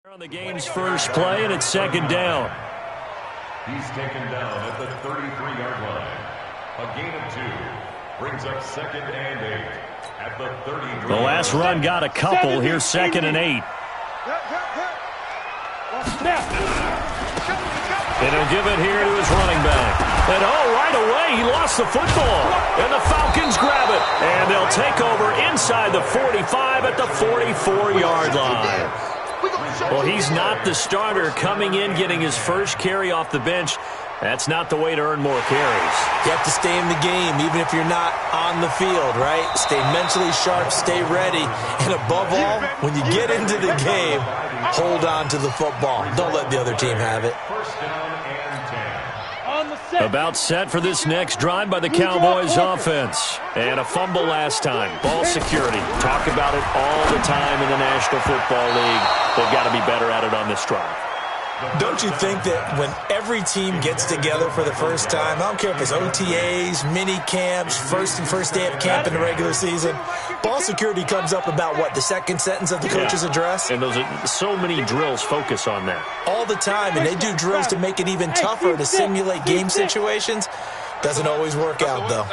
On the game's first play, and it's second down. He's taken down at the 33-yard line. A gain of 2 brings up second and 8 at the 33. The last run got a couple. Here's second and 8. And he'll give it here to his running back. And right away, he lost the football. And the Falcons grab it. And they'll take over inside the 45 at the 44-yard line. Well, he's not the starter coming in, getting his first carry off the bench. That's not the way to earn more carries. You have to stay in the game, even if you're not on the field, right? Stay mentally sharp, stay ready. And above all, when you get into the game, hold on to the football. Don't let the other team have it. First down and 10. About set for this next drive by the Cowboys offense. And a fumble last time. Ball security. Talk about it all the time in the National Football League. They've got to be better at it on this drive. Don't you think that when every team gets together for the first time, I don't care if it's OTAs, mini camps, first day of camp in the regular season, ball security comes up about what, the second sentence of the coach's address? And those are so many drills focus on that. All the time, and they do drills to make it even tougher to simulate game situations. Doesn't always work out, though.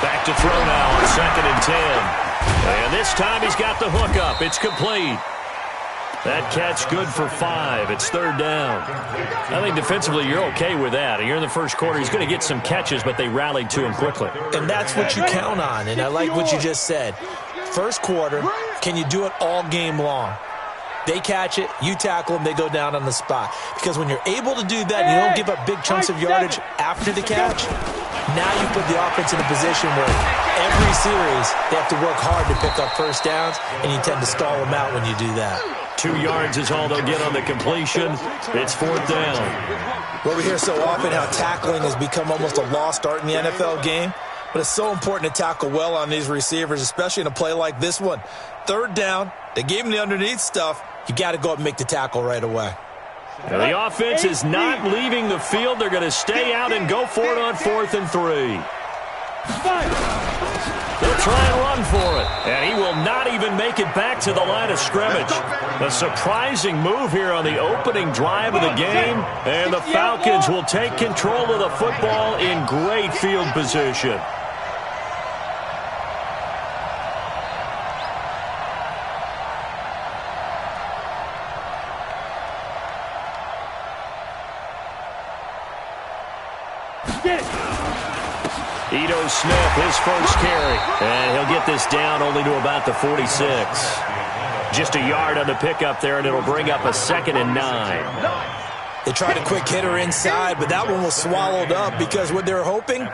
Back to throw now on second and 10. And this time he's got the hook up. It's complete. That catch good for 5. It's third down. I think defensively you're okay with that. You're in the first quarter. He's going to get some catches, but they rallied to him quickly. And that's what you count on, and I like what you just said. First quarter, can you do it all game long? They catch it, you tackle them, they go down on the spot. Because when you're able to do that and you don't give up big chunks of yardage after the catch, now you put the offense in a position where every series they have to work hard to pick up first downs, and you tend to stall them out when you do that. 2 yards is all they'll get on the completion. It's fourth down. Well, we hear so often how tackling has become almost a lost art in the NFL game, but it's so important to tackle well on these receivers, especially in a play like this one. Third down, they gave him the underneath stuff. You got to go up and make the tackle right away. And the offense is not leaving the field. They're going to stay out and go for it on 4th and 3. They'll try and run for it. And he will not even make it back to the line of scrimmage. A surprising move here on the opening drive of the game. And the Falcons will take control of the football in great field position. Ito Smith, his first carry. And he'll get this down only to about the 46. Just a yard on the pickup there, and it'll bring up a 2nd and 9. They tried a quick hitter inside, but that one was swallowed up because what they're hoping,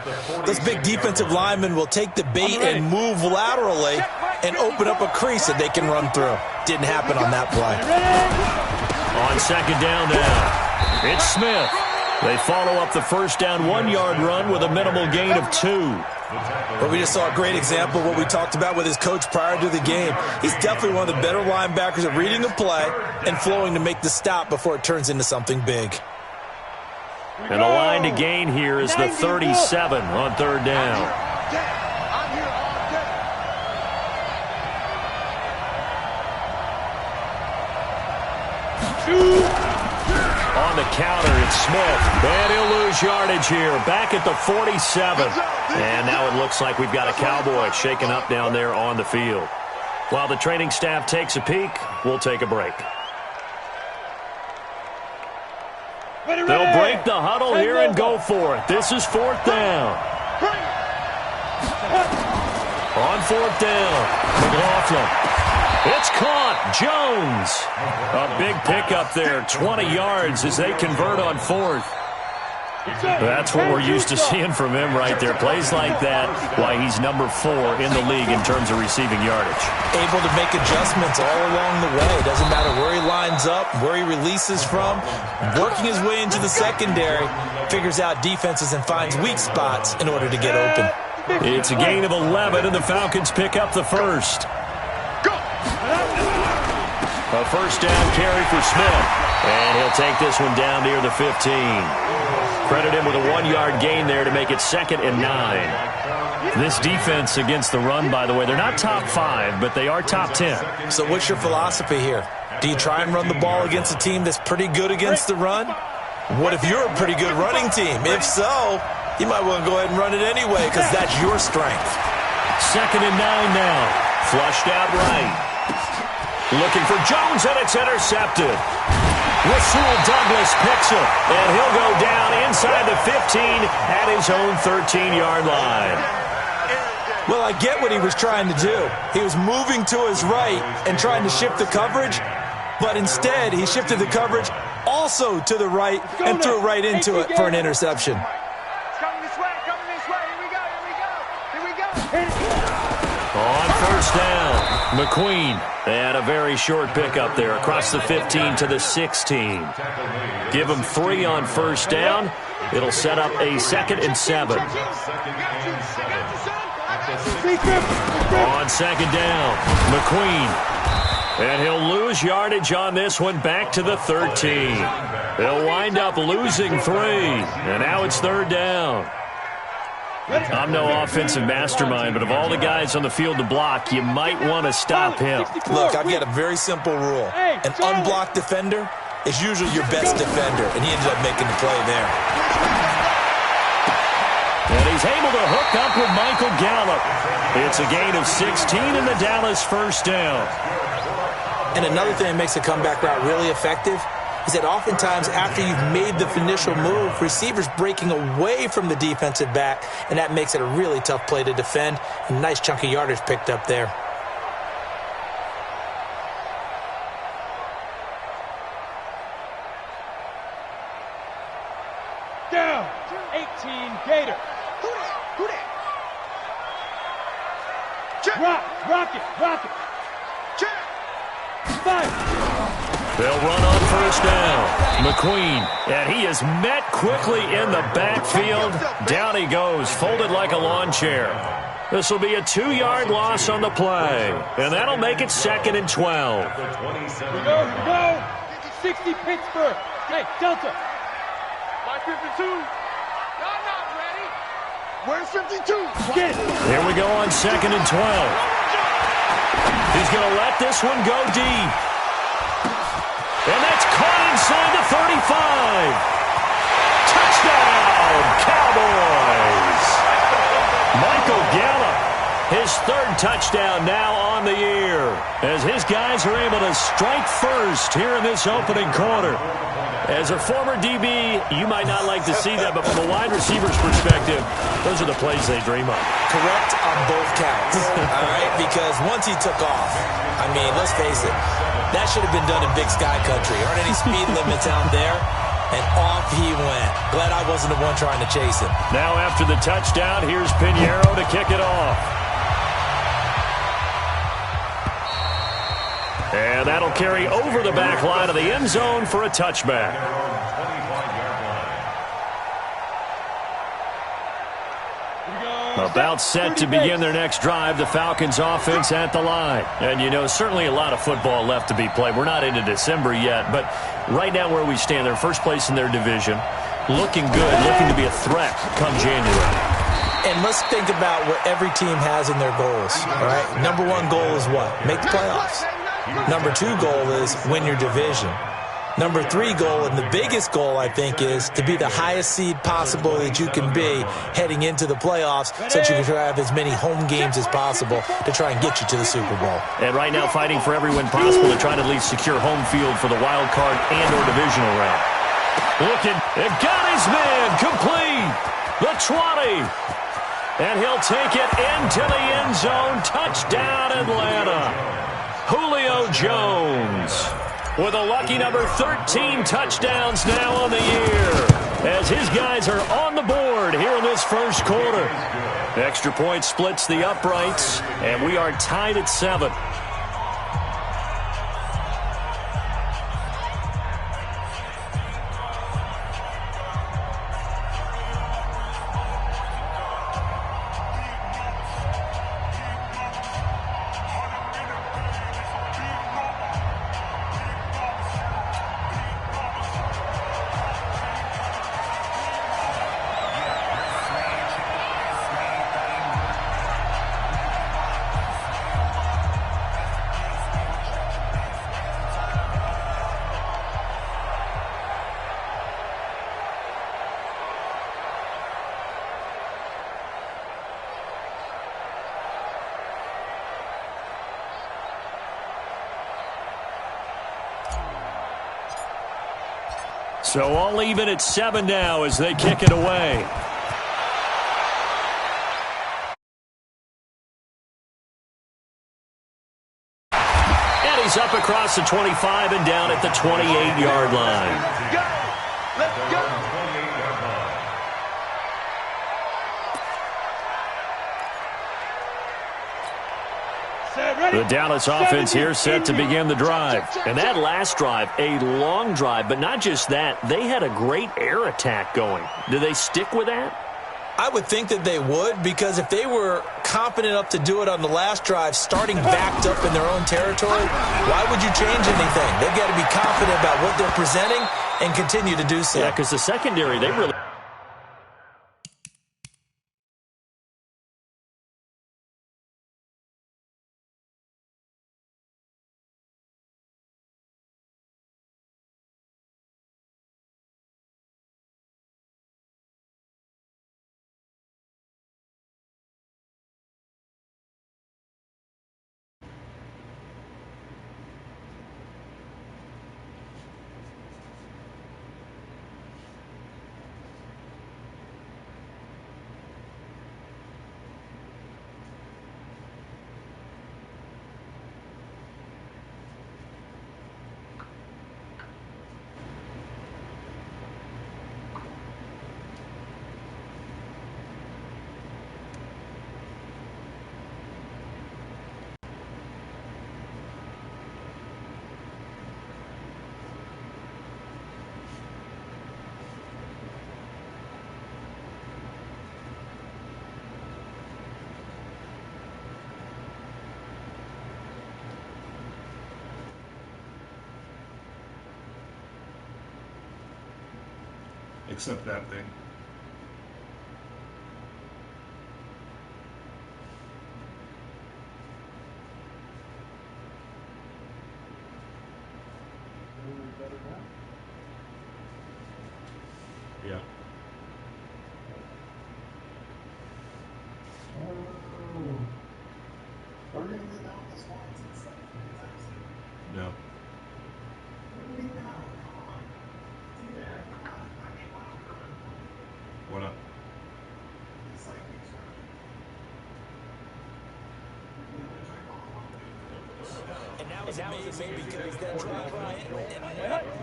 those big defensive linemen will take the bait and move laterally and open up a crease that they can run through. Didn't happen on that play. On second down now, it's Smith. They follow up the first down 1-yard run with a minimal gain of 2. But we just saw a great example of what we talked about with his coach prior to the game. He's definitely one of the better linebackers at reading the play and flowing to make the stop before it turns into something big. And the line to gain here is the 37 on third down. On the counter, it's Smith. And he'll lose yardage here. Back at the 47. And now it looks like we've got a Cowboy shaken up down there on the field. While the training staff takes a peek, we'll take a break. They'll break the huddle here and go for it. This is fourth down. On fourth down, McLaughlin. It's caught. Jones. A big pickup there. 20 yards as they convert on fourth. That's what we're used to seeing from him right there. Plays like that, why he's number 4 in the league in terms of receiving yardage. Able to make adjustments all along the way. Doesn't matter where he lines up, where he releases from. Working his way into the secondary. Figures out defenses and finds weak spots in order to get open. It's a gain of 11, and the Falcons pick up the first. A first down carry for Smith. And he'll take this one down near the 15. Credit him with a 1-yard gain there to make it 2nd and 9. This defense against the run, by the way, they're not top 5, but they are top 10. So what's your philosophy here? Do you try and run the ball against a team that's pretty good against the run? What if you're a pretty good running team? If so, you might want to go ahead and run it anyway because that's your strength. 2nd and 9 now. Flushed out right. Looking for Jones, and it's intercepted. Rasul Douglas picks it, and he'll go down inside the 15 at his own 13-yard line. Well, I get what he was trying to do. He was moving to his right and trying to shift the coverage, but instead he shifted the coverage also to the right and threw right into it for an interception. Coming this way, here we go. On first down, McQueen. And a very short pickup there across the 15 to the 16. Give him 3 on first down. It'll set up a 2nd and 7. On 2nd down, McQueen. And he'll lose yardage on this one back to the 13. They'll wind up losing 3. And now it's 3rd down. I'm no offensive mastermind, but of all the guys on the field to block, you might want to stop him. Look, I've got a very simple rule. An unblocked defender is usually your best defender, and he ended up making the play there. And he's able to hook up with Michael Gallup. It's a gain of 16 in the Dallas first down. And another thing that makes a comeback route really effective is that oftentimes after you've made the initial move, receivers breaking away from the defensive back, and that makes it a really tough play to defend. A nice chunk of yardage picked up there. Down, 18 Gator. Who that? Rock it. Fire. They'll run on first down. McQueen, and he is met quickly in the backfield. Down he goes, folded like a lawn chair. This will be a 2-yard loss on the play, and that'll make it 2nd and 12. Here we go. 60 Pittsburgh. Hey, Delta. My 52. Y'all not ready. Where's 52? Get it. Here we go on 2nd and 12. He's going to let this one go deep. And that's caught inside the 35. Touchdown, Cowboys. Michael Gallup, his 3rd touchdown now on the year, as his guys are able to strike first here in this opening quarter. As a former DB, you might not like to see that, but from a wide receiver's perspective, those are the plays they dream of. Correct on both counts, all right? Because once he took off, I mean, let's face it, that should have been done in Big Sky Country. Aren't any speed limits out there? And off he went. Glad I wasn't the one trying to chase him. Now after the touchdown, here's Pinheiro to kick it off. And that'll carry over the back line of the end zone for a touchback. About set to begin their next drive, the Falcons offense at the line. And, you know, certainly a lot of football left to be played. We're not into December yet, but right now where we stand, they're first place in their division. Looking good, looking to be a threat come January. And let's think about what every team has in their goals, all right? Number 1 goal is what? Make the playoffs. Number 2 goal is win your division. Number 3 goal, and the biggest goal, I think, is to be the highest seed possible that you can be heading into the playoffs so that you can have as many home games as possible to try and get you to the Super Bowl. And right now fighting for every win possible to try to at least secure home field for the wild card and or divisional round. Looking, it got his man complete. The 20. And he'll take it into the end zone. Touchdown, Atlanta. Julio Jones with a lucky number 13 touchdowns now on the year, as his guys are on the board here in this first quarter. Extra point splits the uprights, and we are tied at 7. So all even at 7 now as they kick it away. And he's up across the 25 and down at the 28-yard line. Go! Let's go! The Dallas offense here set to begin the drive. And that last drive, a long drive, but not just that. They had a great air attack going. Do they stick with that? I would think that they would, because if they were confident enough to do it on the last drive, starting backed up in their own territory, why would you change anything? They've got to be confident about what they're presenting and continue to do so. Yeah, because the secondary, they really... Except that thing. Yeah. No. Why not? And that was amazing because that drive by and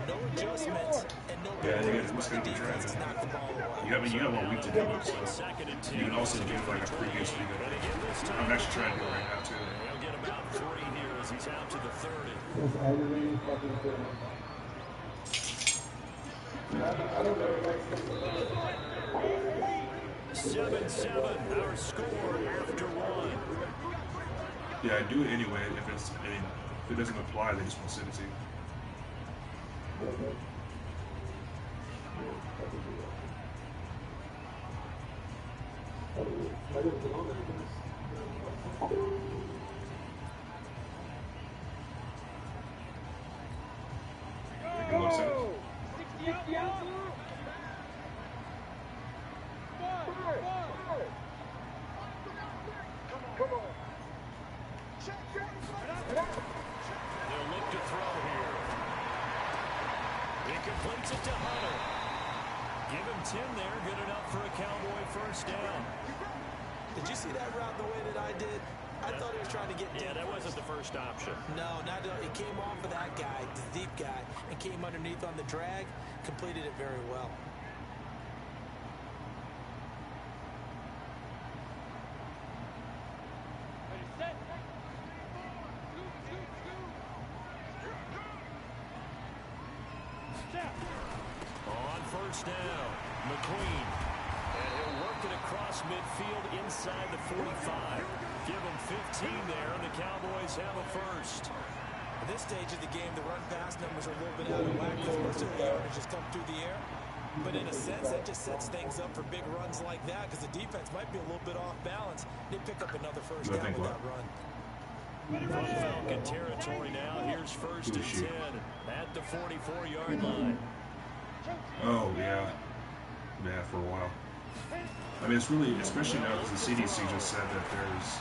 no adjustments and no defense knocked the ball away. You got a little week to do it, so you can also do like a preview so you can, I'm actually trying to do it right now too. He'll get about 3 here as he's out to the 30. 7-7, our score after 1. Yeah, I do it anyway. If it doesn't apply, they just won't send it to you. Make it look sense. They'll look to throw here. He completes it to Hunter. Give him 10 there. Good enough for a Cowboy first down. Did you see that route the way that I did? I thought he was trying to get deep. Yeah, that wasn't the first option. No, not at all. He came off of that guy, the deep guy, and came underneath on the drag, completed it very well. On first down, McQueen. And he'll work it across midfield inside the 45. Give him 15 there, and the Cowboys have a first. At this stage of the game, the run-pass numbers are a little bit out of whack because most of the yardage has come through the air. But in a sense, that just sets things up for big runs like that because the defense might be a little bit off balance. They pick up another first down with that run. From Falcon territory now, here's first and 10 at the 44-yard line. Oh, yeah. Yeah, for a while. I mean, it's really, especially now because the CDC just said that there's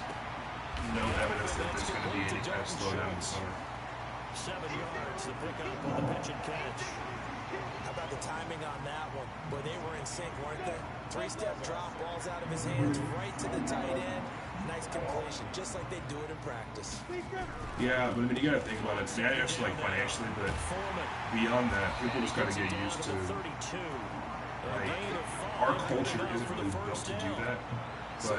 no evidence that there's going to be any kind of slowdown in the summer. 7 yards to pick up on the pitch and catch. How about the timing on that one? Where they were in sync, weren't they? Three-step drop, balls out of his hands, right to the tight end. Nice completion, just like they do it in practice. Yeah, but I mean, you got to think about it. See, I actually like financially, but beyond that, people just got to get used to, like, our culture isn't really built to do that. But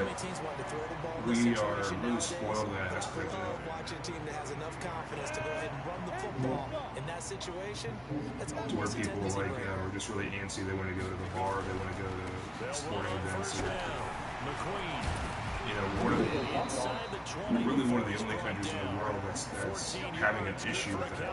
we are really spoiled in that aspect of it. Watching a team that has enough confidence to go ahead and run the football in that situation, that's to where people like, are just really antsy. They want to go to the bar, they want to go to sporting events. Or, one of the only countries in the world that's having an issue with it.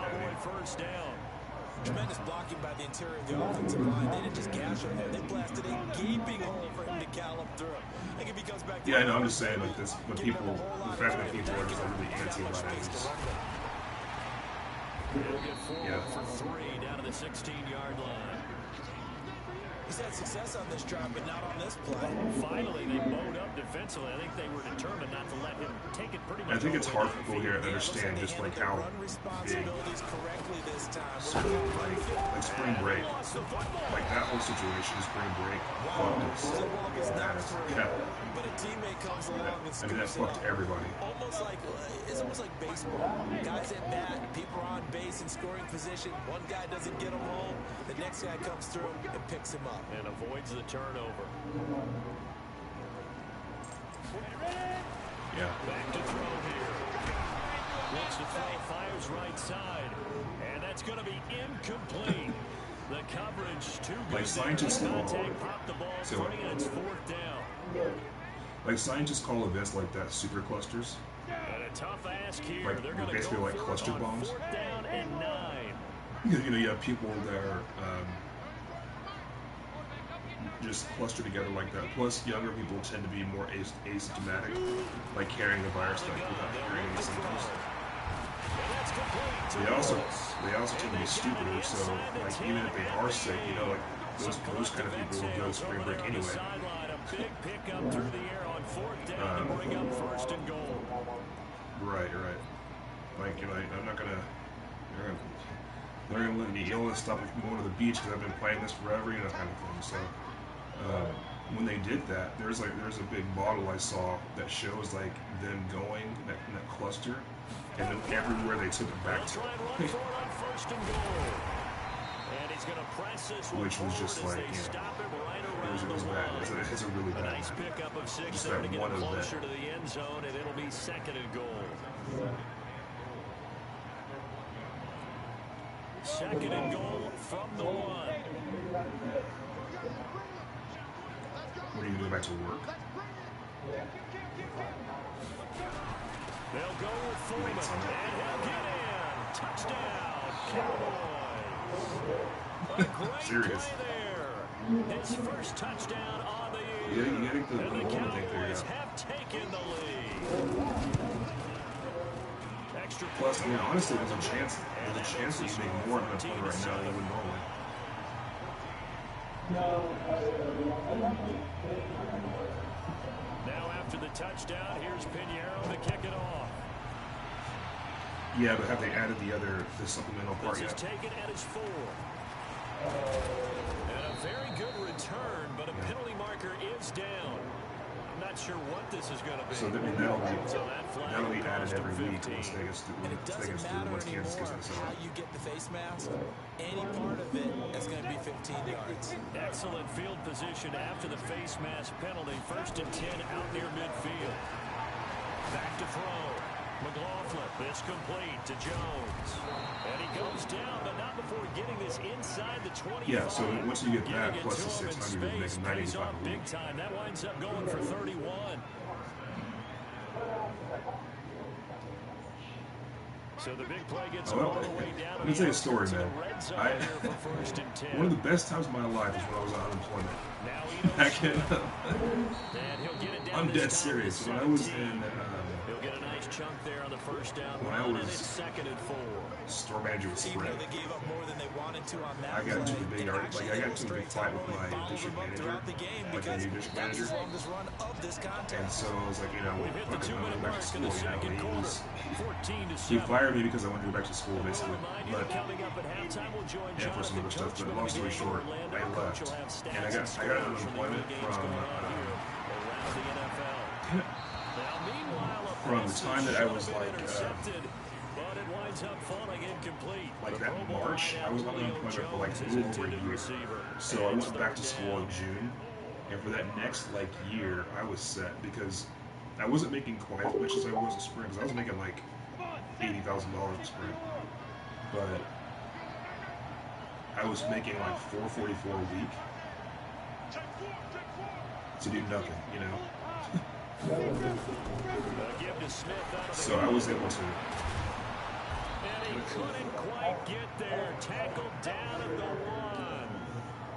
Tremendous blocking by the interior of the offensive line. They didn't just gash him there. They blasted a gaping hole for him to gallop through. I think if he comes back to I know, I'm just saying, like, this, but the fact that people are just like really antsy about it is, for 3 down to the 16-yard line. He's had success on this drive, but not on this play. Finally, they bowed up defensively. I think they were determined not to let him take it pretty much. I think it's hard for people here to understand just like how big, so like spring break, like that whole situation, spring break, But a teammate comes along and I mean, that fucked everybody. It's almost like baseball. Guys at bat, people are on base in scoring position. One guy doesn't get him home. The next guy comes through and picks him up. And avoids the turnover. Yeah. Back to throw here. Looks to throw, fires right side. And that's going to be incomplete. The coverage too good. Like scientists call, the ball free, and it's 4th down. Like scientists call events like that super clusters. And a tough ask here. Like they're going to basically go like cluster bombs. 4th down and 9. You have people that are just clustered together like that. Plus, younger people tend to be more asymptomatic, like carrying the virus like without carrying any symptoms. They also tend to be stupider. So, like, even if they are sick, like those kind of people will go to spring break anyway. Big pickup through the air on 4th down to bring up 1st and goal. Right. Like, I'm not gonna. They're gonna let me stop me from going to the beach because I've been playing this forever, kind of thing. So. When they did that, there's a big model I saw that shows like them going in that cluster, and then everywhere they took it back to, which was just like, it was bad. It's a really bad. Nice pickup of 6 just there to that get one closer event. to the end zone, and it'll be 2nd and goal. 2nd and goal from the 1. What are you going to go back to work? They'll go with Foreman, and he'll get in. Touchdown, Cowboys. A great Serious. play there. His first touchdown on the year. You got to get the and the Cowboys thing have taken the lead. Extra Plus, I mean, honestly, there's a chance that you make more than a play right now than you would normally. Now after the touchdown, here's Pinheiro to kick it off. Yeah, but have they added the supplemental part This yet? is taken at his 4. And a very good return, but a penalty marker is down. I'm not sure what this is going to be. So that'll be added every week once they get once Kansas gets this how you get the face mask. Any part of it is going to be 15 yards. Excellent field position after the face mask penalty. 1st and 10 out near midfield. Back to throw. McLaughlin, this complete to Jones. And he goes down, but not before getting this inside the 25. Yeah, so once you get that plus the 600, you make 95 a week. Big time. That winds up going for 31. So the big play gets all the way down. Let me tell you a story, man. One of the best times of my life is when I was on unemployment. Back in, I'm dead serious. When I was in, first down when I run, was and it's 2nd and 4. store manager with Even Sprint, though they gave up more than they wanted to on that I got into a play, big they argument. actually Like I got able into a straight big fight with tempo and my followed district them up manager, throughout the game like my because new district that was manager. the longest run of this contest. And so I was like, you know, We've hit the fucking, I'm 2-minute going back to mark in the school. You second know, quarter. 14-7. he fired me because I wanted to go back to school, basically. Remind you But that coming up at halftime, we'll join yeah, for some other stuff. But long story short, I left, and I got unemployment from the time that I was like that March. I was on unemployment for like a little over a year. So I went back to school in June, and for that next like year, I was set because I wasn't making quite as much as I was in spring. Because I was making like $80,000 in spring, but I was making like $444 a week to do nothing, you know. So I was able to. And he couldn't quite get there. Tackled down at the 1.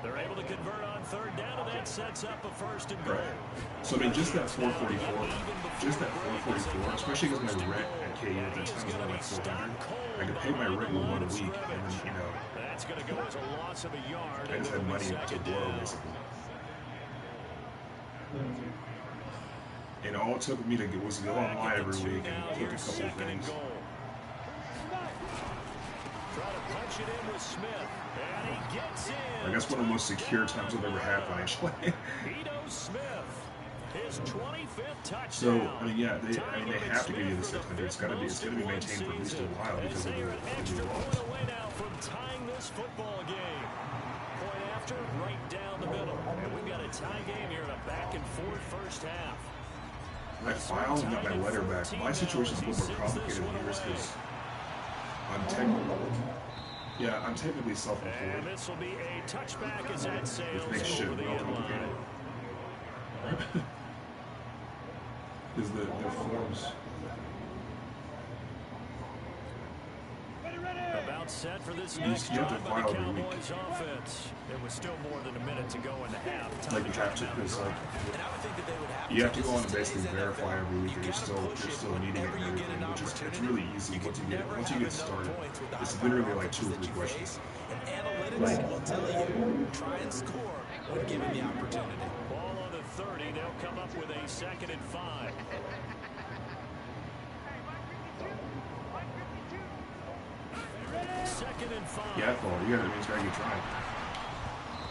They're able to convert on 3rd down, and that sets up a 1st and goal. Right. So I mean, just that 444, especially because my rent at KU at that time was only like $400. I could pay my rent in 1 week, and then you know, that's going to go as a loss of a yard. I just had money to blow basically. And all it took me to was to go online every week and cook a couple of things. Try to punch it in with Smith, and he gets in. I guess one of the most secure times I've ever had financially. Smith, his 25th touchdown. So I mean, yeah, they have to give you the 600. It's gonna be maintained for at least a while because of the laws. Away now from tying this football game. Point after, right down the middle, and we've got a tie game here in a back and forth first half. I filed and got my letter back. My situation's a little more complicated than yours because I'm technically self-employed. And this will be a touchback as that sails Which makes shit over the real end complicated. line. Because the forms. About set for this next you have to drive by the file every week. Cowboys offense. It was still more than a minute to go in the half. Like you have to, because like you have to go on and basically verify every week that you're still meeting it and everything, which is it's really easy once you get started. It's literally like 2 or 3 questions. And analytics will tell you try and score when given the opportunity. Ball on the 30. They'll come up with a 2nd and 5. Second and 5. Yeah, Paul, you gotta get trying.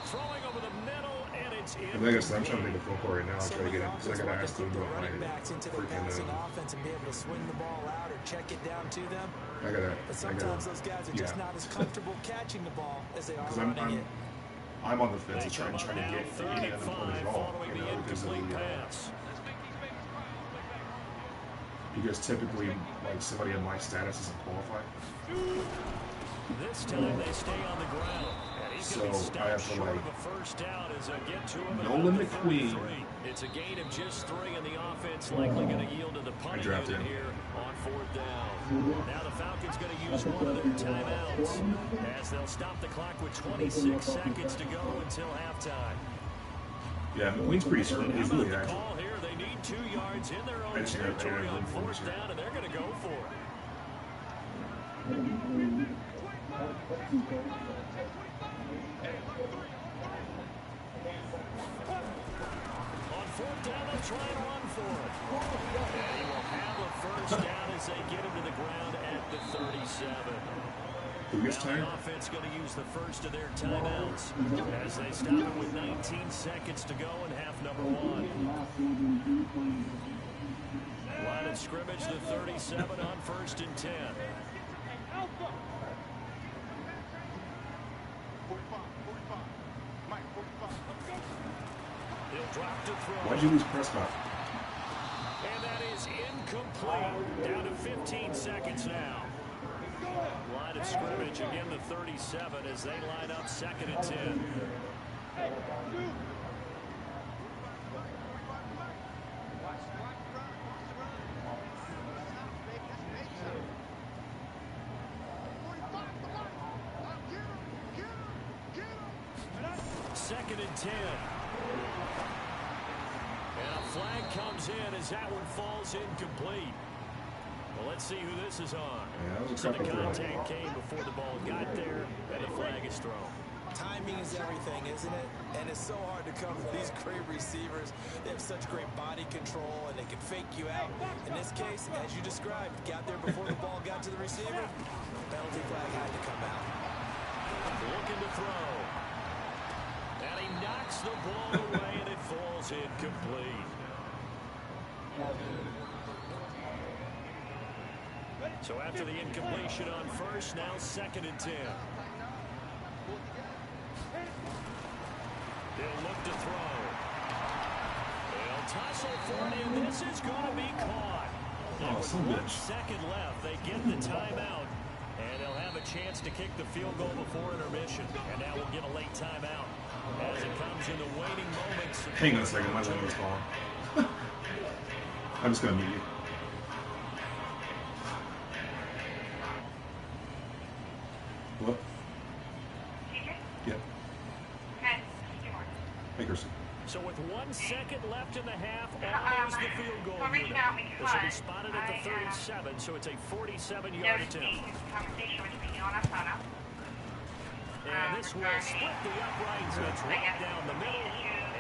Throwing over the middle, and it's in. I guess I'm trying to make a phone call right now. I'm trying to get it because I gotta ask them about my freaking. Offense and be able to swing the ball out or check it down to them. But sometimes those guys are just not as comfortable catching the ball as they are running it. I'm on the fence and trying to get any unemployment at all, you know, because of the. Because typically, like somebody in my status isn't qualified. This time they stay on the ground. So I have to like Nolan McQueen. It's a gain of just 3, and the offense likely going to yield to the punting unit here on 4th down. Now the Falcons going to use one of their timeouts as they'll stop the clock with 26 seconds to go until halftime. Yeah, McQueen's pretty certain. He's really active. Here, they need 2 yards in their own territory on 4th down, and they're going to go for it. On 4th down, they'll try and run for it. And he will have a 1st down as they get him to the ground at the 37. Who gets tired? The offense going to use the first of their timeouts as they stop it with 19 seconds to go in half number 1. Line of scrimmage, the 37 on 1st and 10. He'll drop to throw. Why'd you lose Prescott? And that is incomplete. Down to 15 seconds now. Line of scrimmage, again the 37 as they line up 2nd and 10. Second and 10. And a flag comes in as that one falls incomplete. Well, let's see who this is on. Yeah, that was a So the couple of contact came before the ball got there, and the flag is thrown. Timing is everything, isn't it? And it's so hard to cover these great receivers. They have such great body control, and they can fake you out. In this case, as you described, got there before the ball got to the receiver. Penalty flag had to come out. Looking to throw. And he knocks the ball away, and it falls incomplete. So after the incompletion on first, now 2nd and 10. They'll look to throw. They'll tussle for it, and this is going to be caught. Oh, With so 1 good. second left, they get the timeout, and they'll have a chance to kick the field goal before intermission. And now we'll get a late timeout as it comes in the waiting moments. Hang on a second, my leg is falling. I'm just going to mute you. What? Yeah. Hey, Kirsten. So with 1 second left in the half, almost the field goal unit. This will be spotted at the 37, so it's a 47-yard attempt. And this will split the uprights. It's right down the middle,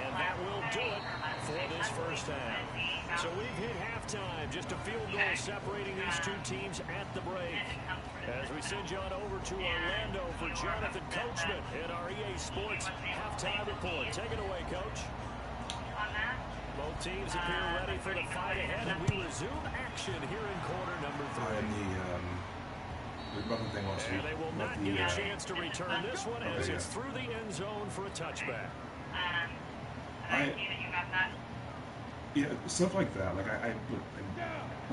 and that will do it for this first half. So we've hit halftime, just a field goal separating these two teams at the break. As we send you on over to Orlando for Jonathan Coachman at our EA Sports halftime report. Take it away, Coach. Both teams appear ready for the fight ahead, and we resume action here in quarter number 3. The button thing last week. And they will not get a chance to return this one as it's through the end zone for a touchback. Yeah, stuff like that. Like at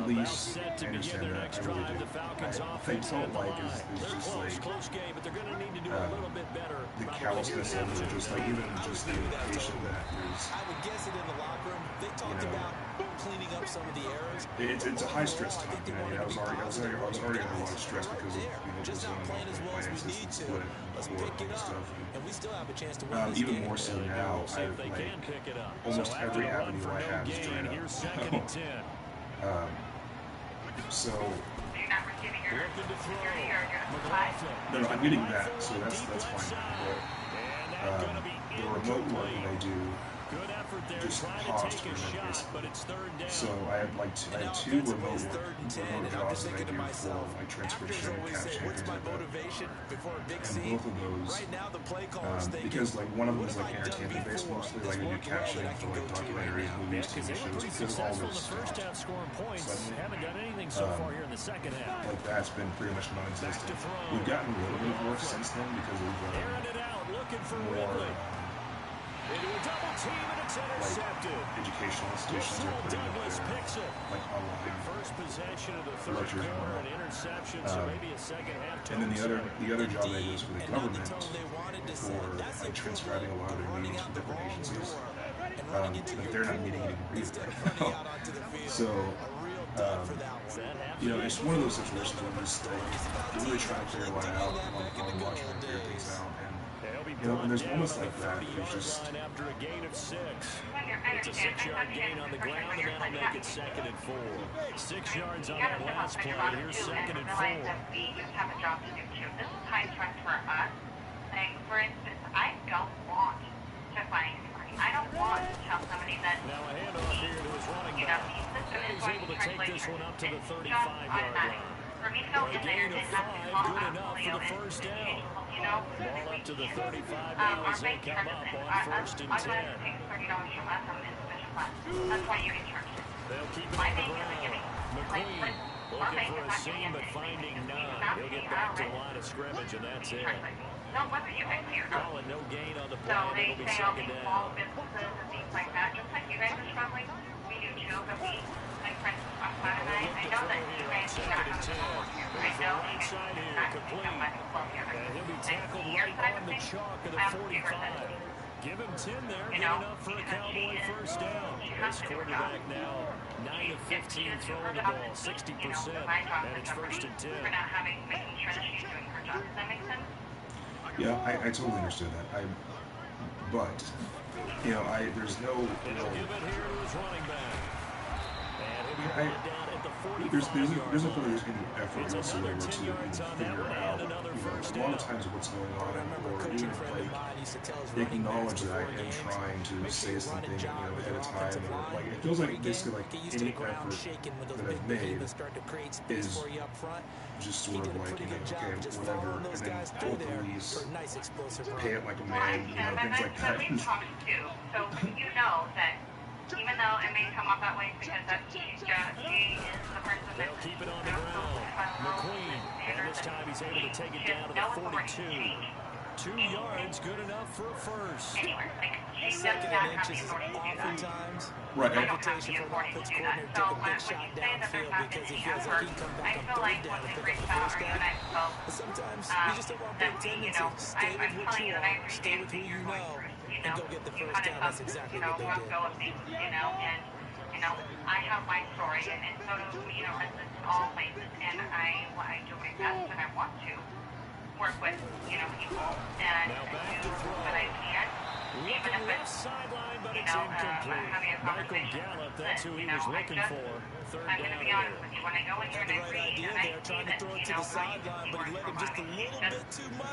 least I understand that. I really do. I don't like is just like close game, but they're going to need to do a little bit better. The callousness of it, just like even just the indication that there's. I would guess it in the locker room. They talked about cleaning up some of the errors. It's a high stress time. You know, I was already under a lot of stress because of the zone plans and split and stuff. And we still have a chance to win this even game. more so now, I like almost every avenue I have is dried up. So no, I'm getting that, so that's fine. But the remote work that I do just paused for a minute, basically. So I had two remote jobs that I do for my transcription and caption and things like that. And both of those, because like one of them is like entertainment based mostly, like I do captioning for like documentaries, movies, TV shows, because all this stuff. So like that's been pretty much non-existent. We've gotten a little bit of work since then because we've more like educational institutions are putting up their like online lectures and whatnot. And then the other job I do is for the government for like transcribing a lot of their news from different agencies. But they're not meeting anymore either. So you know, it's one of those situations where you're really trying to figure a lot out and watch and figure things out. You know, and there's moments like that. There's just after a gain of 6. It's a 6-yard gain on the ground, and that'll make it 2nd and 4. 6 yards on that last play. Here's 2nd and 4. We just have a job to do too. This is high stress for us. Like, for instance, I don't want to find somebody. I don't want to tell somebody that. Now a handoff here to his running back. He's able to take this one up to the 35-yard line. For me to go in there and have to call good enough for the first down. You know, Ball up to the 35 now as they come up on 1st and 10. I'm going to take $30 from us on insufficient funds. That's why you get charged. They'll keep it on the ground. McQueen looking for a seam but finding none. He'll get back to the line of scrimmage and that's it. No, whether you guys pay or not. Calling no gain on the play. So they It'll be say all 2nd these down. small businesses and things like that, just like you guys are struggling. We do too, but we, like for instance, on Saturday, I know that you guys do not have support here. I know you guys do not have support here. And he'll be tackled right on the chalk of the 45. Give him 10 there, good enough for a Cowboy first down. This quarterback now 9 of 15 throwing the ball, 60%, and it's 1st and 10. We're not making sure that she's doing her job. Does that make sense? yeah, I totally understand that. But you know, there's no. He'll give it here to his running back. And he'll be brought down at the there's a feeling there's any effort whatsoever to figure out, a lot of times what's going on, or even like acknowledge that and trying to say something, ahead of time, or like it feels like basically like any effort that I've made is just sort of like, okay, whatever, and then pull the police, pay it like a man, things like that. We've talked to, so you know that even though it may come off that way because she is the person that keep it on the ground. McQueen, and this time he's able to take it down to the 42. 2 yards, good enough for a first. Anywhere. Like, she does not have the authority to do that. Right. I don't have the authority to do that. So when you say that there's not going to be effort, I feel like when we reached out, or you and I spoke, that we, I'm telling you that I understand what you're going through. You kind of have to, let go of things, and, I have my story, and so do, residents in all places, and I do my best, and I want to work with, people, and do what I can, even if it's, having a conversation that, I'm going to be honest with you, when I go in here and I read, and I see that, what he's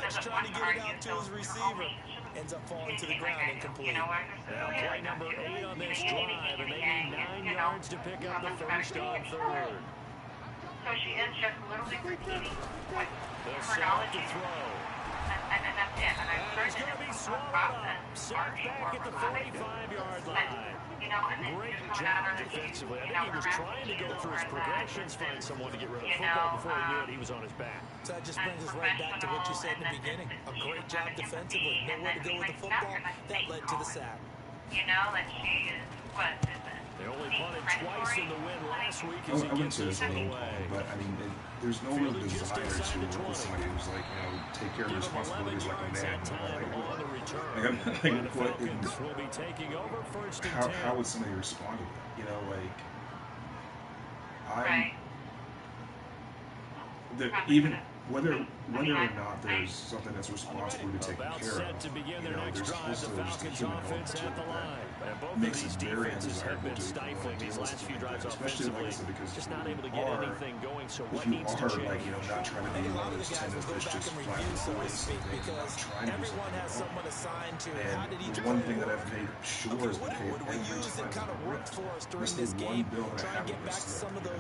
doesn't want to argue, so ends up falling to the ground incomplete. Play number 8 on this drive, and they need 9 yards to pick up the first on third. So she is just literally repeating what her knowledge is. And that's it. And I'm sure that it's a process. Set back at the 45-yard line. Great job defensively. I think he was trying to go through his progressions, find someone to get rid of football. Before he knew it, he was on his back. So that just brings us right back to what you said in the beginning. A great job defensively. Nowhere to go with the football. That led to the sack. That she is, what is it? They only punted twice in the win last week. I wouldn't say it's a game call, but I mean, there's no real desire to work with somebody who's like, take care of the responsibilities like a man. How would somebody respond to that? Even whether or not there's something that's responsible to be taken care of, there's also just a human element to it that makes it very undesirable to deal with something like that, especially like I said, because if you are not trying to be one of those tenants that's just flying the voice and not trying to do something at all. And the one thing that I've made sure is to pay every time I ripped. That's the one bill that I haven't missed because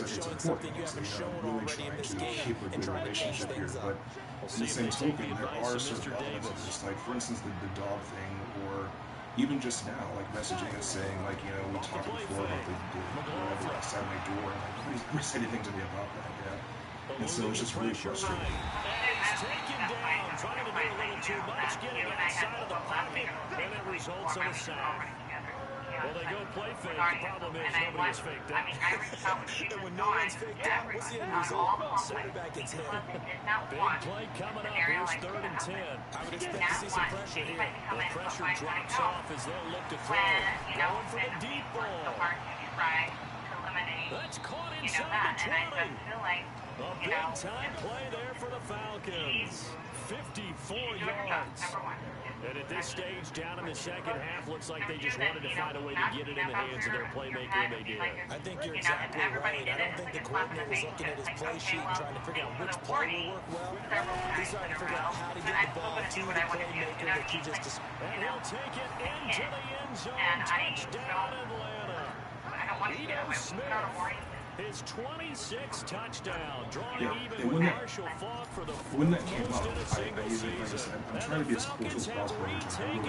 it's important. Really trying to keep a good relationship here, but in the same token, there are certain elements of this, like for instance the dog thing, or even just now, like messaging and saying, like, we talked before about the whatever outside my door, and like nobody's ever said anything to me about that yet, and so it's just really frustrating. Taken down, trying to do a little too much, getting outside of the pocket, and it results in a sack. Well, they go play fake. The problem is nobody was faked out. And when no one's faked out, what's the end result? Quarterback gets hit. Big play coming up. Here's 3rd and 10. I would expect to see some pressure here. The pressure drops off as they'll look to throw. Going for the deep ball. That's caught inside the 20. A big-time play there for the Falcons. 54 yards. And at this stage, down in the second half, looks like they just wanted to find a way to get it in the hands of their playmaker, and they did. I think you're exactly right. I don't think the coordinator was looking at his play sheet and trying to figure out which play will work well. He's trying to figure out how to get the ball to the playmaker that you just described. And he'll take it into the end zone. Touchdown, Atlanta. Ito Smith. His 26th touchdown, drawing even with Marshall Faulk for the most in a single season. I'm trying to be as close as possible every time.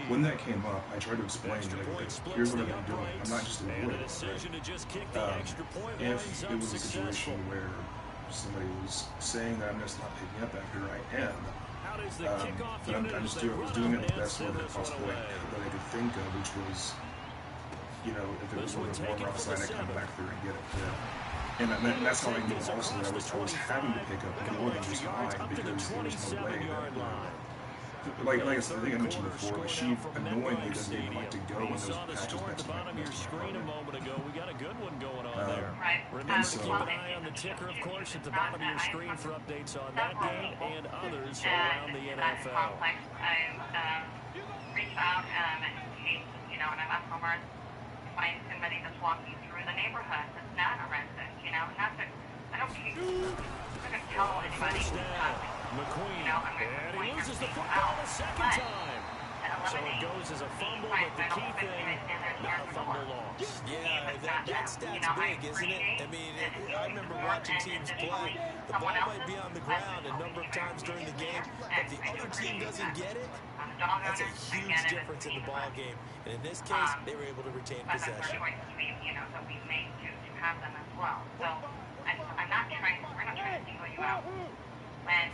When that came up, I tried to explain that here's what I've been doing. I'm not just avoiding it. If it was a situation where somebody was saying that I'm just not picking up after I am, but I was doing it the best way that possible that I could think of, which was, if it was a little more outside, I come back through and get it. And that's how I knew also that I was having to pick up more than just mine because there was no way that, like I said, I think I mentioned before, she annoyingly doesn't even like to go when those patches next to my screen a moment ago. We got a good one going on there. Remember to keep an eye on the ticker, of course, at the bottom of your screen for updates on that game and others around the NFL. I've reached out in case, and I've asked Omar find somebody that's walking through the neighborhood that's not a resident, you know, not that, I don't care, I'm not going to tell anybody who's causing, you know, I'm going to point your people out, but So it goes as a fumble, but the key thing, not a fumble loss. Yeah, that stat's big, isn't it? I mean, I remember watching teams play. The ball might be on the ground a number of times during the game, but the other team doesn't get it. That's a huge difference in the ball game. And in this case, they were able to retain possession. You know, that we made to have them as well. So I'm not trying, we're not trying to single you out. When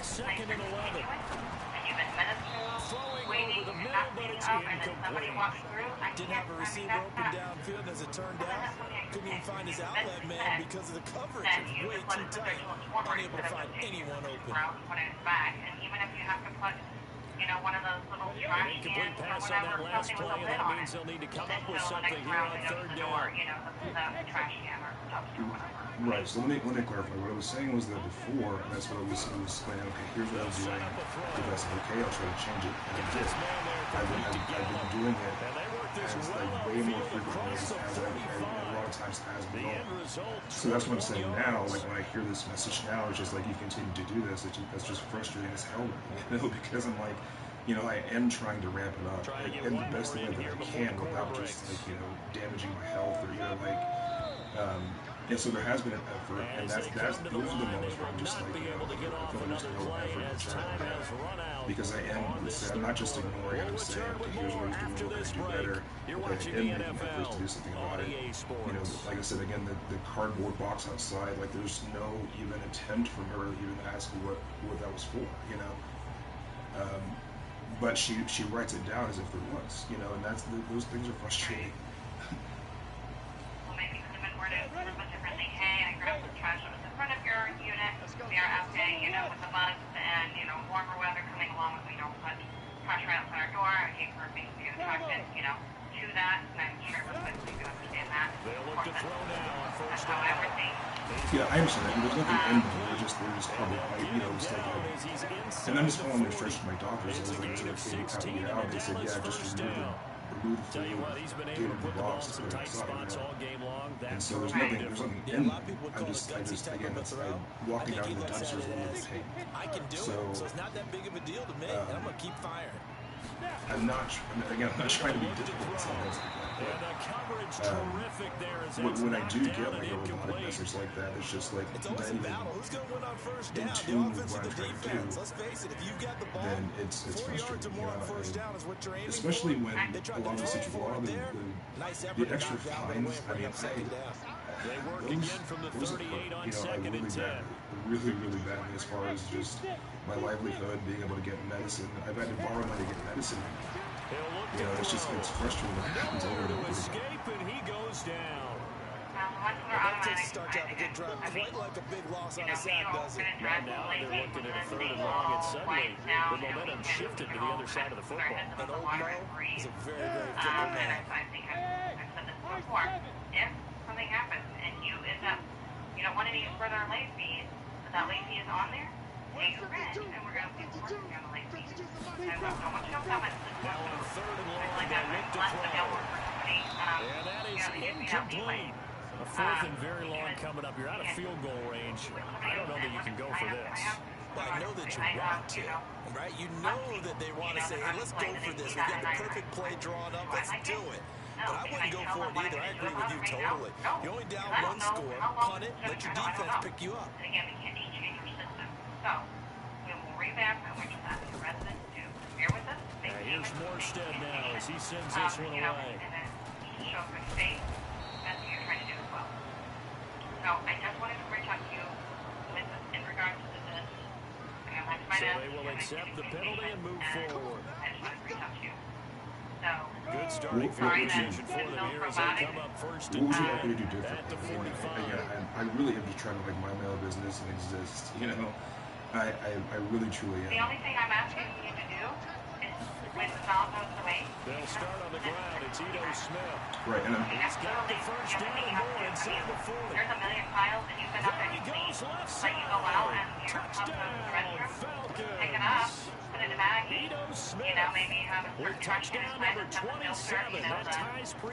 Second and 11. and you've been minutes waiting and not seeing up, and then somebody walks through, Didn't have a receiver open downfield, as it turned out. Couldn't even find his outlet man because of the coverage. It was way too tight. Unable to find anyone open. Put it back, and even if you have to put, you know, one of those little trash Incomplete cans or pass on that whatever, last something play, with a and lid that on means it, they'll need to come then up with the something next here round on it goes third to the door, down. you know, the trash can or dumpster or whatever. Right, so let me clarify. What I was saying was that before, and that's what I was saying, okay, here's what I'm doing. If I said, okay, I'll try to change it, and I did. I've been doing it as like way more frequently as a lot of times has been going. So that's what I'm saying now. Like when I hear this message now, it's just like you continue to do this. That's just frustrating as hell, you know, because I'm like, you know, I am trying to ramp it up in the best way that I can without just like, you know, damaging my health or, you know, like, and so there has been an effort, and those are the moments where I'm just like, you know, I feel like there's no effort to try to because I'm not just ignoring it, I'm saying, okay, here's what I was doing, what can I do better, okay, and making efforts to do something about it. You know, like I said, again, the cardboard box outside, like there's no even attempt from her to even ask what that was for, you know. But she writes it down as if there was, you know, and those things are frustrating. Well, maybe it could have been worded a little bit differently. Hey, I grabbed some trash that was in front of your unit. We are asking, you know, with the months and, you know, warmer weather coming along, we don't put trash right outside our door. I hate for being attracted, you know, to that. And I'm sure everyone can understand that. They'll look to throw now on first That's how down. everything. Yeah, I understand that. There's nothing in them. They're just probably, you know, just like, and I'm just following the instructions from my doctors. I was like, okay, how do you get out? They said, yeah, just remove the Tell you what, he's been able to put the ball in some tight spots all game long. And That's so there's nothing in them. I'm just again, I'm walking out of the dumpsters with a little pain. I can do it, so it's not that big of a deal to me. And I'm going to keep firing. I'm not trying to be difficult with something like that. And the coverage terrific there as it's When I do knocked get down like and a robotic incomplete. message like that, it's just like It's always a battle. Who's going to win on first down? The tune offense or what I'm the trying to defense? do, Let's face it, if you've got the ball, then it's 4 yards or frustrating. more You on know, first down is what you're aiming especially for. when They a tried lot of to the throw for it there. Nice effort the to extra knock down the fines. way and I bring mean, up second down. They work again from the 38 on second and 10. Really badly as far as just my livelihood, being able to get medicine. I've had to borrow money to get medicine. You know, it's frustrating when it happens over and over again. Escape, and he goes down. That takes a start to have a good drive, quite like a big loss on a sack, does it? Right now, they're looking at a third and long, and suddenly the momentum shifted to the other side of the football. And Old Mo is a very, very fickle man. I think I've said this before. If something happens and you end up, you don't want any further late fees, but that late fee is on there, take a rent, and we're going to be working on the late fees. I don't want you to come and Now on third and long, like they that, look to less than they'll throw. work for somebody. And that is incomplete. A fourth and very long coming up. You're out of field goal range. I don't know that you can go for this. Well, I know that you want to, right? You know that they want to say, hey, let's go for this. We've got the perfect play drawn up. Let's do it. But I wouldn't go for it either. I agree with you totally. You're only down one score. Punt it. Let your defense pick you up. And again, we can't change your system. So, we will revamp and we're just asking the residents to bear with us. Here's Morstead now as he sends this one away. And then show good faith. That's what you're trying to do as well. So, I just wanted to reach out to you in regards to this. So they will accept the penalty and move forward. I just wanted to reach out to you. So, Good starting field position for them here as they come up first and What would you like me to do 10 at the differently? 45. Again, I really am just trying to mind my own business and exist. You know, I really truly am. the only thing I'm asking you to do is when the foul goes away, They'll start on the ground. It's Ito Smith. Right, and He's got the first down and more inside the 40. there's a million files and you've been up There there, he you goes clean. left Like you go out side. and you're up to the Touchdown, restroom, Falcons. pick it up, put in a baggie. You know, maybe you have a certain trash can inside that's got the filter, you know, the,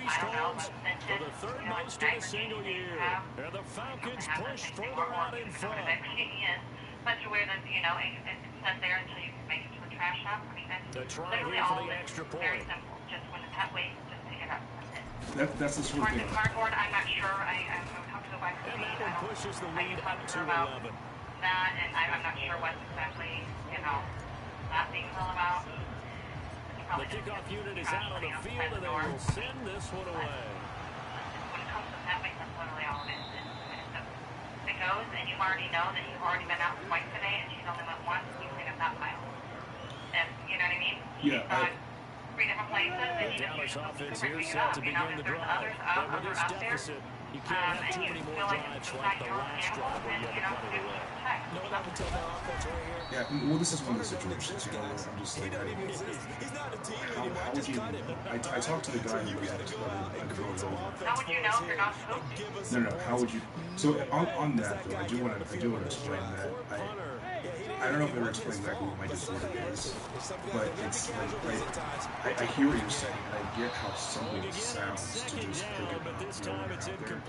I don't know, the scented, you know, like diaper change that you have. And the Falcons push further Or out in you know, front. the diaper sheet is. But to where that, you know, it sits there until you can make it to a trash dump. I mean, that's literally all of it. Very simple. Just when the pet waste, just pick it up. That's the sort of thing. Cardboard, I'm not sure. I would have to go back to the And that one pushes the lead up to 11. That, and I'm not sure what exactly, you know, that thing's all about. The kickoff unit is out on the field, and they will send this one away. When it comes to pet waste, that's literally all it is. It goes, and you already know that you've already been out twice today, and she's only went once, you clean up that pile. And, you know what I mean? Yeah. Three different places, and The Dallas offense here set to begin the drive. But with this deficit, you can't have too many more drives like the last drive where you had to punt it away. No, that would tell their offense right here. Yeah, well, this is one of the situations, you know, where I'm just like, He's not a team anymore. how would you, I talked to the guy who was next to me, How would you know if you're not supposed to? no, how would you, so on that, though, I do want to explain that, I don't know if I ever explained exactly what my disorder is, but it's like, I hear what you're saying, and I get how simple it sounds to just pick it up, you know, out there.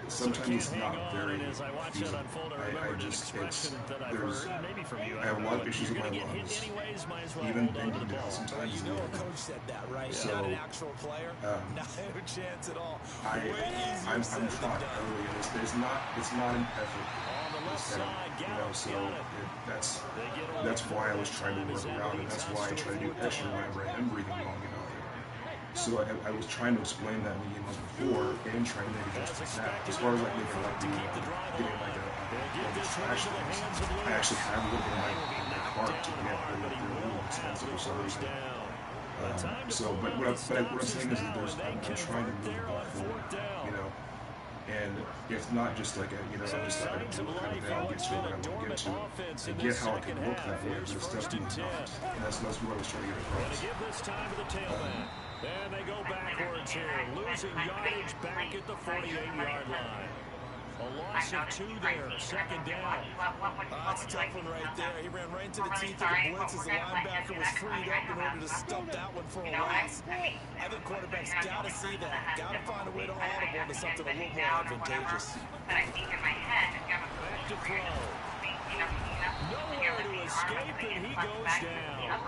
Sometimes it's not very feasible. I just, I have a lot of issues with my lungs, even bending down sometimes. You know a coach said that, right? So, not an actual player. Not a chance at all. I'm trying, it's not an effort setup, you know, so that's why I was trying to work around it. That's why I try to do extra whenever I am breathing long enough. So I was trying to explain that in the game before and trying to make adjustments now. As far as like making like getting like a trash things, I actually have a little bit in my cart to get they're a little expensive for some reason. So, but what I'm saying is that I'm trying to move the ball forward, you know. And it's not just like I'm just like a kind of thing. I'll get to it when I want to get to it. I get how it can look that way, but it's definitely not. And that's what I was trying to get across. Give this time to the tailback. And they go backwards here, losing yardage back at the 48-yard line. A loss of 2 there, second down. That's a tough one right there. He ran right into the teeth of the blitz as the linebacker was freed up in order to stop that one for a loss. I think quarterbacks got to see that. Got to find a way to audible into something a little more advantageous. But I think in my head, Back to throw. Nowhere to escape, and he goes down.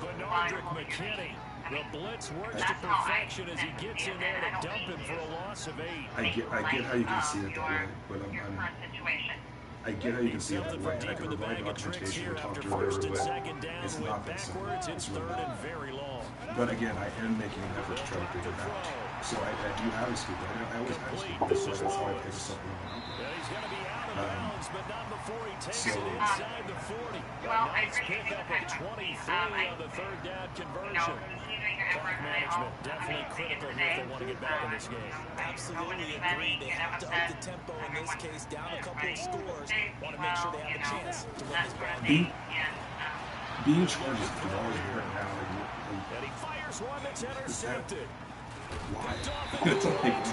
Bernardrick McKinney. The blitz works to perfection as he gets in there to dump him for a loss of 8. I get how you can see it that way, but I get how you can see it that way. I can provide documentation and talk to whatever, but it's not that simple. It's really not. But again, I am making an effort to try to figure it out. So I do have a scoop. I always have a scoop. So that's why I pick something out there. He's going to be out of bounds, but not before he takes it So- inside the 40. Well, I Nice appreciate pickup the of 23 on the third down conversion. Clock management definitely critical here if they want to get back in this game. Absolutely agree. They have to up the tempo in this case, down a couple of scores. Want to make sure they have a chance to win this ball. Being charged is $50 right now. And he fires one that's intercepted. Why? It's like,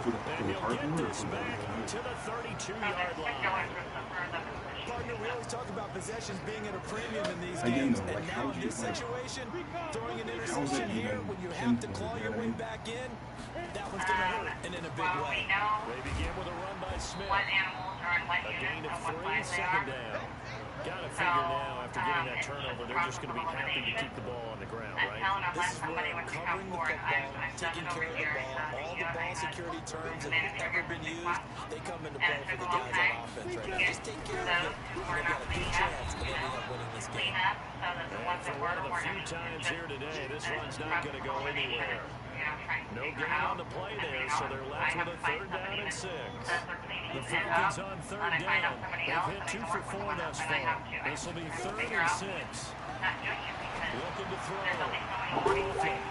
for the hardwood or for the To the 32-yard line. Partner, we always talk about possessions being at a premium in these Again, games, though, like, and how now would in you, this like, situation, throwing an how is interception it here even when you have to pinpoint, claw you your know what I way mean? back in, that one's going to hurt, and in a big way. They begin with a run by Smith. What animals are in what A gain units of and what 3, size they second are. down. Got to figure now, after getting that turnover, they're just going to be happy to keep the ball on the ground, I'm right? telling them, This let is somebody where with the covering the board. football, I've taking done it care over of the here. ball, all the ball security terms that have ever been used, they come into play for the guys on offense right now. Just take care of it, and they've got a good chance of ending up winning this game. Clean up so that the ones that For one were of the few times here today, this run's not going to go anywhere. No gain on the play there, so they're left with a third down and 6. The Falcons on third down. They've hit 2 for 4 thus far. This will be 3rd and 6. Looking to throw.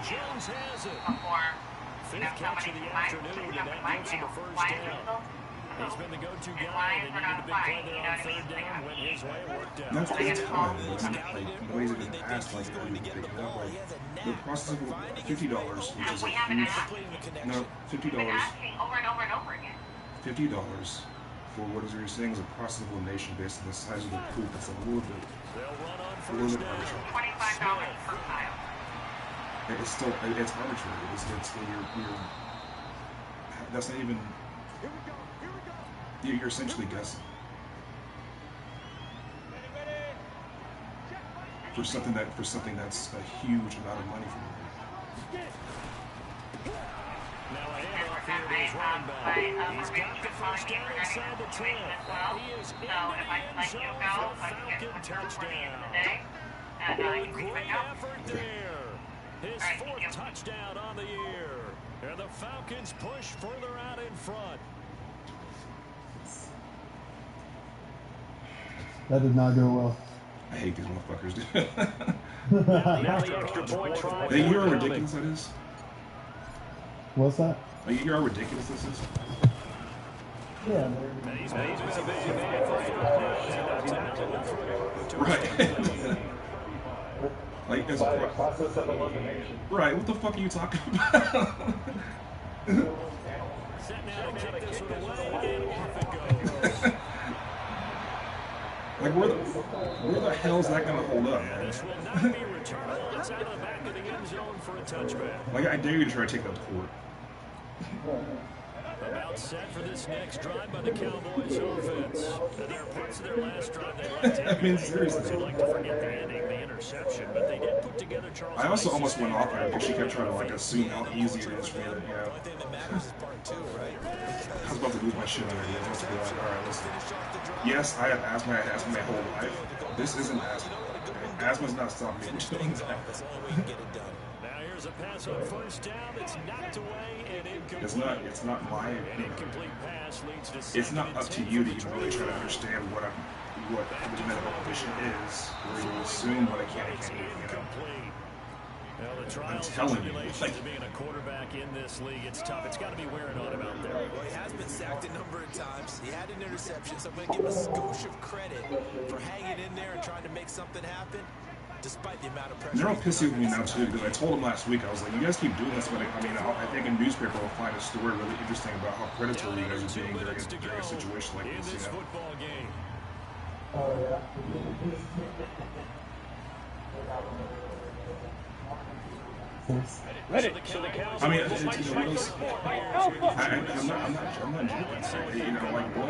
Jones has it. Fifth catch of the afternoon, and that gives him a first down. He's been the go-to guy, and they needed a big play there on third down. Went his way, worked out. That's fine. Like, the ways it in the past, like, how you pick it up, like, the process of $50, which is a huge, no, $50, over and over and over again. $50 for what you're saying is a process of elimination based on the size of the poop. It's a little bit arbitrary. $25 per pile. It's still it's arbitrary. It's you're that's not even. You're essentially guessing for something that's a huge amount of money for you. Now a handoff here to his running back. He's got the first down inside the 10. He is in the end zone for a Falcon touchdown. Great effort there. His fourth touchdown on the year. And the Falcons push further out in front. That did not go well. I hate these motherfuckers, dude. Now the extra point try. You hear how ridiculous that is? What's that? You hear how ridiculous this is? Yeah. He's been a busy man for Right. Like, it's a process of elimination. Right, what the fuck are you talking about? Setting out to kick this one away, and off it goes. Like, where the hell is that going to hold up? And this will not be returnable. It's out of the back of the end zone for a touchback. Like, I dare you to try to take that port. About set for this next drive by the Cowboys offense. And there are parts of their last drive they like to seriously. They like to forget the ending, the interception, but they did put together Charles. I also almost went off her because she kept trying to like assume how easy it is for me. The only thing that matters is part two, right? I was about to lose my shit on her. I was about to be like, all right, listen. Yes, I have asthma. I had asthma my whole life. This isn't asthma. Asthma's not stopping me. That's the only way you can get it done. Now here's a pass on first down. It's knocked away and incomplete. It's not my. An incomplete pass leads to It's not up to you to even really try to understand what the medical condition is, where you assume what I can and can't do. You know? Well, the trials I'm telling and you, tribulations like, of being a quarterback in this league, it's tough. It's got to be wearing on him out there. Well, he has been sacked a number of times. He had an interception, so I'm going to give him a skosh of credit for hanging in there and trying to make something happen, despite the amount of pressure. They're all pissy with me now too because I told them last week, I was like, you guys keep doing this, but I think a newspaper will find a story really interesting about how predatory you guys are being during a situation like this. You know? Football game. Oh, yeah. Ready. I mean, I'm not joking. You know, like what?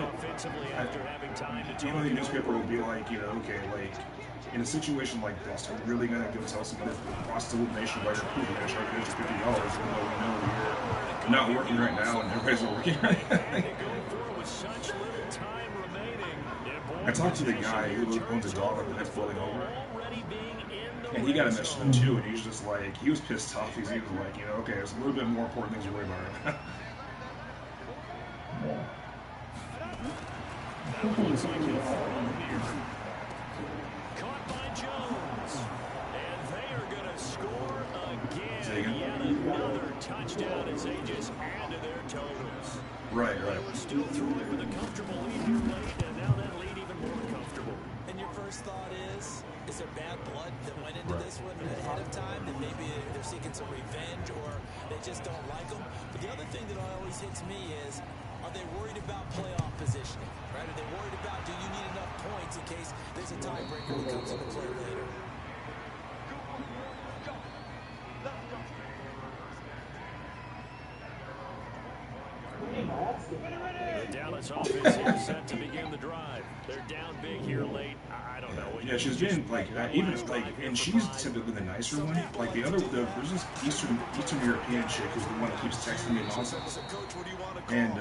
The newspaper will be like, you know, okay, like in a situation like this, are we really gonna go tell somebody that the cost of elimination by your poop, we're gonna charge you $50, even though we know you're not working right now and everybody's not working right now. I talked to the guy who owns a dog that that's floating over. And he got a message from him too, and he's just like, he was pissed off. He was like, you know, okay, there's a little bit more important things to worry about right now. Caught by Jones. And they are going to score again. Yet another touchdown as they just add to their totals. Right. They were still throwing with a comfortable lead here late, and now that lead even more comfortable. And your first thought is there bad blood that went into this one ahead of time? That maybe they're seeking some revenge or they just don't like them? But the other thing that always hits me is, are they worried about playoff positioning? Right? Are they worried about, do you need enough points in case there's a tiebreaker that comes into play later? The Dallas offense here set to begin the drive. They're down big here late. I don't know. Yeah, she's been like even like, and she's typically the nicer one. Like there's this Eastern European chick who's the one that keeps texting me nonsense, and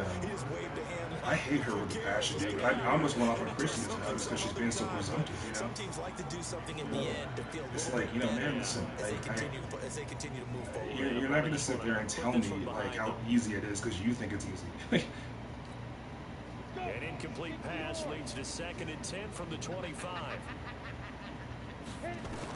I hate her with a passion, dude. I almost went off on Christian this time because she's being so presumptive. You know, Some teams like to do something at the end to feel it's like, you know, man, listen, as they continue to move forward. you're not going to sit there and tell me like how easy it is because you think it's easy. An incomplete pass leads to 2nd and 10 from the 25.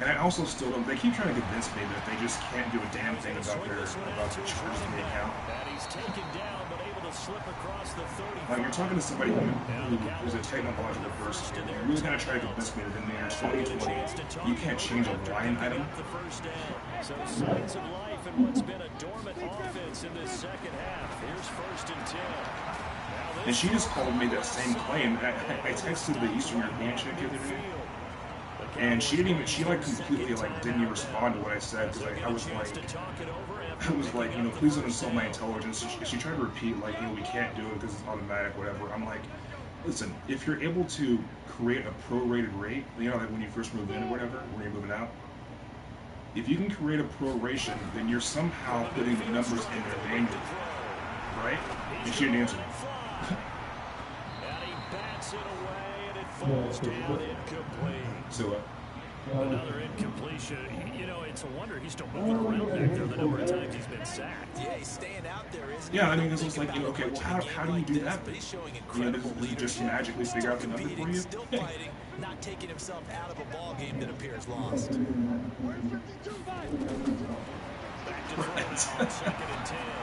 And I also still don't. They keep trying to convince me that they just can't do a damn thing about the charges in the account. And he's taken down, but able to slip across the 35. Like, you're talking to somebody who's a technological person. You're really going to try to convince me that in the year 2020, you can't change a line item? The first down. So signs of life in what's been a dormant offense in this second half. Here's 1st and 10. Now And she just called me that same claim. I texted the Eastern European chick the other day, and she didn't even, she like completely like didn't even respond to what I said, because I was like, you know, please don't insult my intelligence. She tried to repeat like, you know, we can't do it because it's automatic, whatever. I'm like, listen, if you're able to create a prorated rate, you know, like when you first move in or whatever, when you're moving out, if you can create a proration, then you're somehow putting the numbers in there manually, right? And she didn't answer me. And he bats it away, and it falls down incomplete. So, another incompletion. You know, it's a wonder he's still moving around back there the number of times he's been sacked. Yeah, he's staying out there, isn't he? yeah, I mean, because it's like, you know, okay, well, how do you do that then? You know, does it just magically figure out the number for you? Still fighting, not taking himself out of a ball game that appears lost.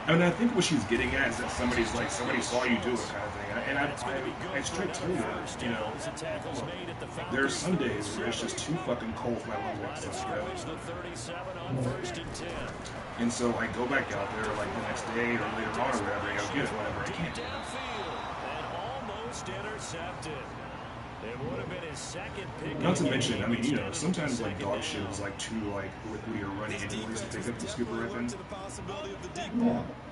I mean, I think what she's getting at is that somebody saw you do it kind of thing. And I straight told her, you know, there are some days where it's just too fucking cold for my lungs to go. And so I go back out there like the next day or later on or whatever, and I go get it whenever I can. And almost intercepted. It would have been his second pick. Not to mention, I mean, you know, sometimes like dog shit is like too like liquidy or runny anyways to pick up the scooper right then.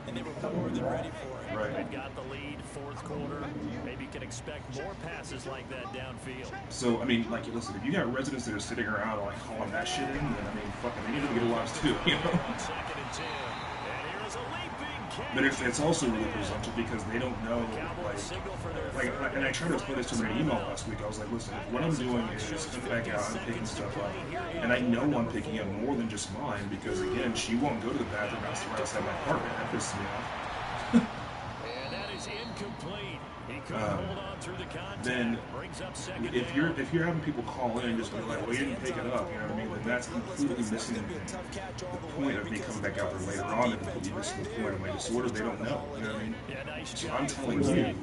And they were more than ready for it. Right. They've got the lead, fourth quarter. Maybe you can expect more passes like that downfield. So, I mean, like, listen, if you got residents that are sitting around like calling that shit in, then I mean, fucking, they need to get lives too, you know? Second and 10. And here is a leaping catch. But it's also really presumptive because they don't know, like, and I tried to explain this to them in an email last week. I was like, listen, if what I'm doing is coming back out and picking stuff up, and I know I'm picking up more than just mine, because again, she won't go to the bathroom outside my apartment. That pisses me off. And that is incomplete. He couldn't hold on through the contact. Then Brings up second if you're having people call in and just be like, well, you didn't pick it up, you know what I mean? Then that's completely missing the point of me coming back out there later on, and completely missing the point of my disorder. They don't know, you know what I mean? So I'm telling you.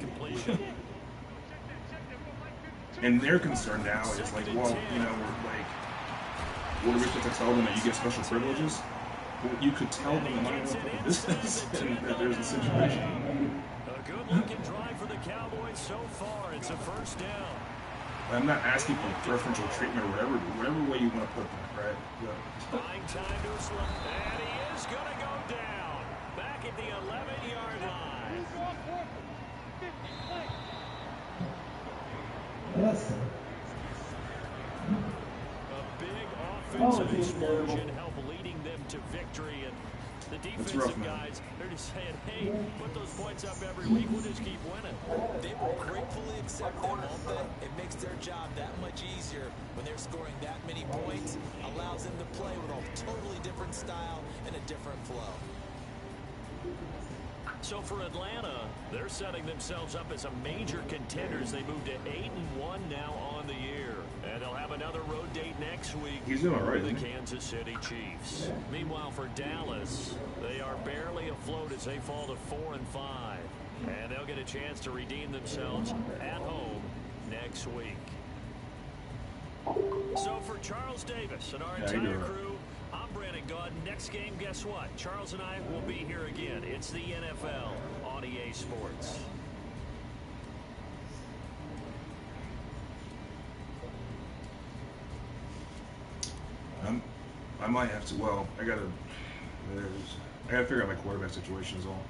And their concern now is like, well, you know, like, what are we supposed to tell them, that you get special privileges? Well, you could tell them the money won't come to business, and that there's a situation. A good-looking drive for the Cowboys so far. It's a first down. I'm not asking for preferential treatment or whatever way you want to put that, right? Yeah. Buying time to slow. And he is going to go down. Back at the 11-yard line. Yes. A big offensive explosion helped leading them to victory. And the defensive guys, they're just saying, hey, put those points up every week. We'll just keep winning. They will gratefully accept them, won't they? It makes their job that much easier when they're scoring that many points. Allows them to play with a totally different style and a different flow. So for Atlanta, they're setting themselves up as a major contenders. They move to 8-1 now on the year. And they'll have another road date next week. He's doing all right, with isn't the he? Kansas City Chiefs. Meanwhile, for Dallas, they are barely afloat as they fall to 4-5. And they'll get a chance to redeem themselves at home next week. So for Charles Davis and our entire crew, I'm Brandon Gaud. Next game, guess what? Charles and I will be here again. It's the NFL on EA Sports. I might have to. Well, I gotta figure out my quarterback situation is all.